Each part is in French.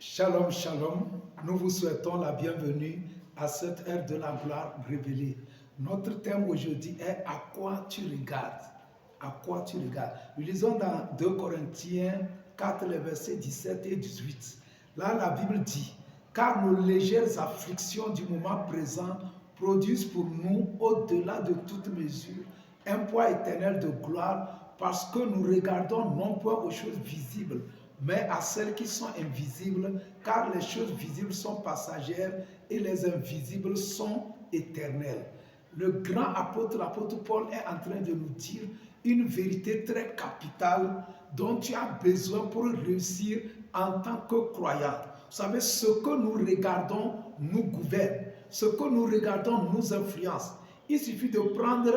Shalom, shalom. Nous vous souhaitons la bienvenue à cette ère de la gloire révélée. Notre thème aujourd'hui est à quoi tu regardes. À quoi tu regardes. Nous lisons dans 2 Corinthiens 4, les versets 17 et 18. Là, la Bible dit, car nos légères afflictions du moment présent produisent pour nous, au-delà de toute mesure, un poids éternel de gloire, parce que nous regardons non point aux choses visibles, mais à celles qui sont invisibles, car les choses visibles sont passagères et les invisibles sont éternelles. Le grand apôtre, l'apôtre Paul, est en train de nous dire une vérité très capitale dont tu as besoin pour réussir en tant que croyant. Vous savez, ce que nous regardons nous gouverne, ce que nous regardons nous influence. Il suffit de prendre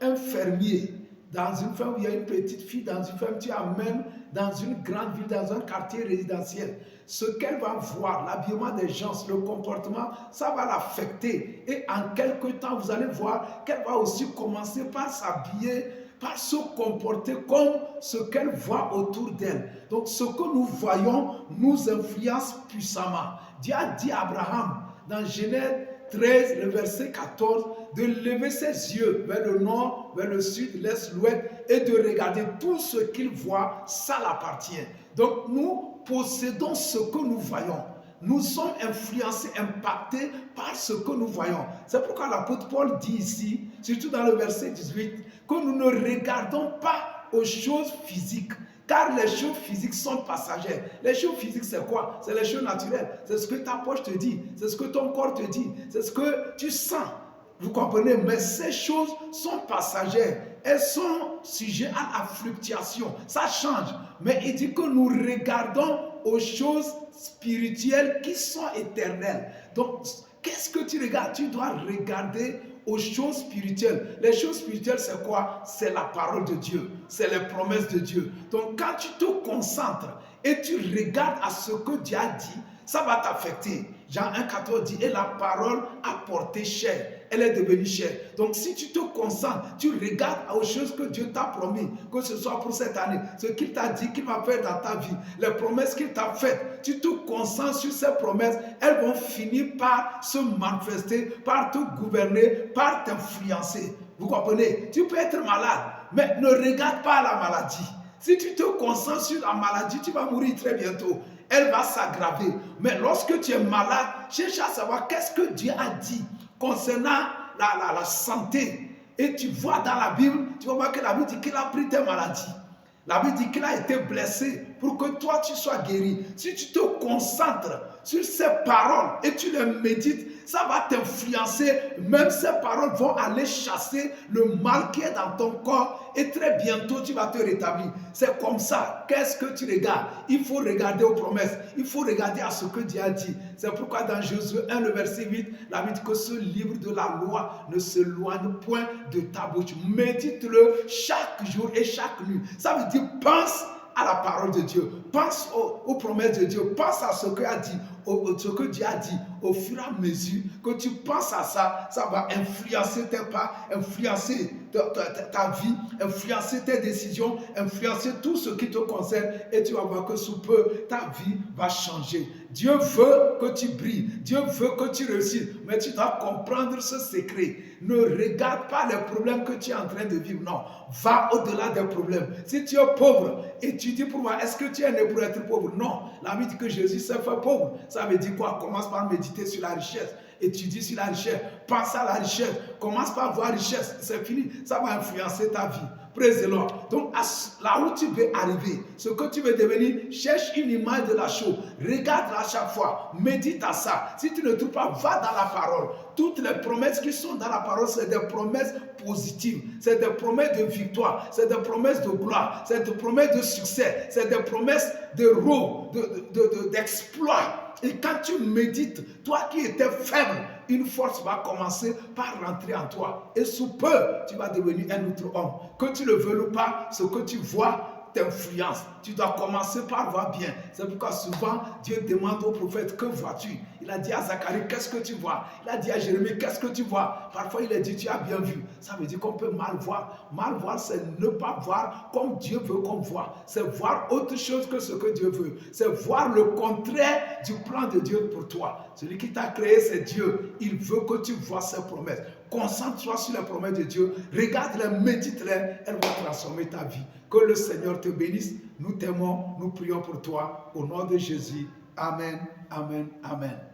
un fermier. Dans une ferme où il y a une petite fille, dans une ferme, tu amènes dans une grande ville, dans un quartier résidentiel. Ce qu'elle va voir, l'habillement des gens, le comportement, ça va l'affecter. Et en quelque temps, vous allez voir qu'elle va aussi commencer par s'habiller, par se comporter comme ce qu'elle voit autour d'elle. Donc ce que nous voyons nous influence puissamment. Dieu a dit à Abraham dans Genèse 13, le verset 14, de lever ses yeux vers le nord, vers le sud, l'est, l'ouest, et de regarder tout ce qu'il voit, ça l'appartient. Donc nous possédons ce que nous voyons. Nous sommes influencés, impactés par ce que nous voyons. C'est pourquoi l'apôtre Paul dit ici, surtout dans le verset 18, que nous ne regardons pas aux choses physiques. Car les choses physiques sont passagères. Les choses physiques, c'est quoi? C'est les choses naturelles. C'est ce que ta poche te dit. C'est ce que ton corps te dit. C'est ce que tu sens. Vous comprenez? Mais ces choses sont passagères. Elles sont sujets à la fluctuation. Ça change. Mais il dit que nous regardons aux choses spirituelles qui sont éternelles. Donc, qu'est-ce que tu regardes? Tu dois regarder aux choses spirituelles. Les choses spirituelles, c'est quoi? C'est la parole de Dieu. C'est les promesses de Dieu. Donc, quand tu te concentres et tu regardes à ce que Dieu a dit, ça va t'affecter. Jean 1,14 dit, et la parole a porté chair. Elle est devenue chair. Donc, si tu te concentres, tu regardes aux choses que Dieu t'a promis, que ce soit pour cette année, ce qu'il t'a dit qu'il va faire dans ta vie, les promesses qu'il t'a faites, tu te concentres sur ces promesses, elles vont finir par se manifester, par te gouverner, par t'influencer. Vous comprenez? Tu peux être malade, mais ne regarde pas la maladie. Si tu te concentres sur la maladie, tu vas mourir très bientôt. Elle va s'aggraver. Mais lorsque tu es malade, cherche à savoir qu'est-ce que Dieu a dit concernant la santé. Et tu vois dans la Bible, tu vas voir que la Bible dit qu'il a pris tes maladies. La Bible dit qu'il a été blessé pour que toi tu sois guéri. Si tu te concentres sur ces paroles et tu les médites, ça va t'influencer. Même ces paroles vont aller chasser le mal qui est dans ton corps et très bientôt tu vas te rétablir. C'est comme ça. Qu'est-ce que tu regardes? Il faut regarder aux promesses. Il faut regarder à ce que Dieu a dit. C'est pourquoi dans Josué 1, le verset 8, la Bible dit que ce livre de la loi ne s'éloigne point de ta bouche. Médite-le chaque jour et chaque nuit. Ça veut dire pense à la parole de Dieu, pense aux promesses de Dieu, pense à ce que a dit, ce que Dieu a dit. Au fur et à mesure que tu penses à ça, ça va influencer tes pas, influencer ta vie, influencer tes décisions, influencer tout ce qui te concerne, et tu vas voir que sous peu, ta vie va changer. Dieu veut que tu brilles, Dieu veut que tu réussisses, mais tu dois comprendre ce secret. Ne regarde pas les problèmes que tu es en train de vivre, non. Va au-delà des problèmes. Si tu es pauvre et tu dis pour moi, est-ce que tu es né pour être pauvre? Non. La Bible dit que Jésus s'est fait pauvre. Ça veut dire quoi? Commence par méditer sur la richesse. Étudie sur la richesse. Pense à la richesse. Commence par voir la richesse. C'est fini. Ça va influencer ta vie. Praise the Lord. Donc, là où tu veux arriver, ce que tu veux devenir, cherche une image de la chose. Regarde-la à chaque fois. Médite à ça. Si tu ne trouves pas, va dans la parole. Toutes les promesses qui sont dans la parole, c'est des promesses positives. C'est des promesses de victoire. C'est des promesses de gloire. C'est des promesses de succès. C'est des promesses d'exploit. Et quand tu médites, toi qui étais faible, une force va commencer par rentrer en toi. Et sous peu, tu vas devenir un autre homme. Que tu le veuilles ou pas, ce que tu vois t'influence. Tu dois commencer par voir bien. C'est pourquoi souvent Dieu demande au prophète, que vois-tu? Il a dit à Zacharie, qu'est-ce que tu vois? Il a dit à Jérémie, qu'est-ce que tu vois? Parfois il a dit, tu as bien vu. Ça veut dire qu'on peut mal voir. Mal voir, c'est ne pas voir comme Dieu veut qu'on voit. C'est voir autre chose que ce que Dieu veut. C'est voir le contraire du plan de Dieu pour toi. Celui qui t'a créé, c'est Dieu. Il veut que tu vois ses promesses. Concentre-toi sur les promesses de Dieu. Regarde-les, médite-les. Elles vont transformer ta vie. Que le Seigneur te bénisse. Nous t'aimons, nous prions pour toi. Au nom de Jésus. Amen, amen, amen.